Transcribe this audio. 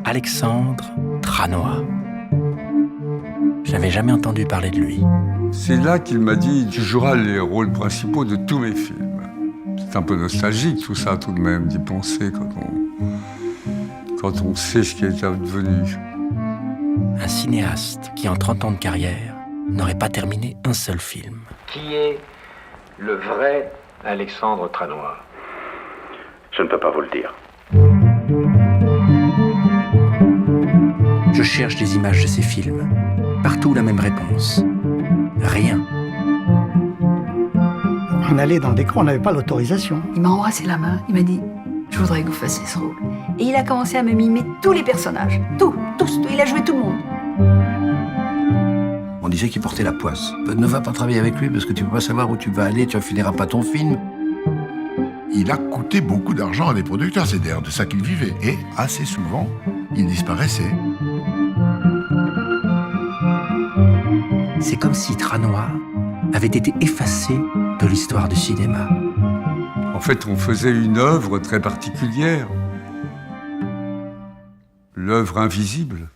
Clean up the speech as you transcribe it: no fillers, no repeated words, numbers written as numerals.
Alexandre Tranois. Je n'avais jamais entendu parler de lui. C'est là qu'il m'a dit « Tu joueras les rôles principaux de tous mes films ». C'est un peu nostalgique tout ça tout de même, d'y penser quand on sait ce qui est advenu. Un cinéaste qui, en 30 ans de carrière, n'aurait pas terminé un seul film. Qui est le vrai Alexandre Tranois? Je ne peux pas vous le dire. Je cherche des images de ces films. Partout la même réponse. Rien. On allait dans le décor, on n'avait pas l'autorisation. Il m'a embrassé la main, il m'a dit « Je voudrais que vous fassiez ce rôle ». Et il a commencé à me mimer tous les personnages. Tous. Il a joué tout le monde. On disait qu'il portait la poisse. Ne va pas travailler avec lui parce que tu ne peux pas savoir où tu vas aller, tu ne finiras pas ton film. Il a coûté beaucoup d'argent à des producteurs, c'est d'ailleurs de ça qu'il vivait. Et assez souvent, il disparaissait. C'est comme si Tranois avait été effacé de l'histoire du cinéma. En fait, on faisait une œuvre très particulière. L'œuvre invisible.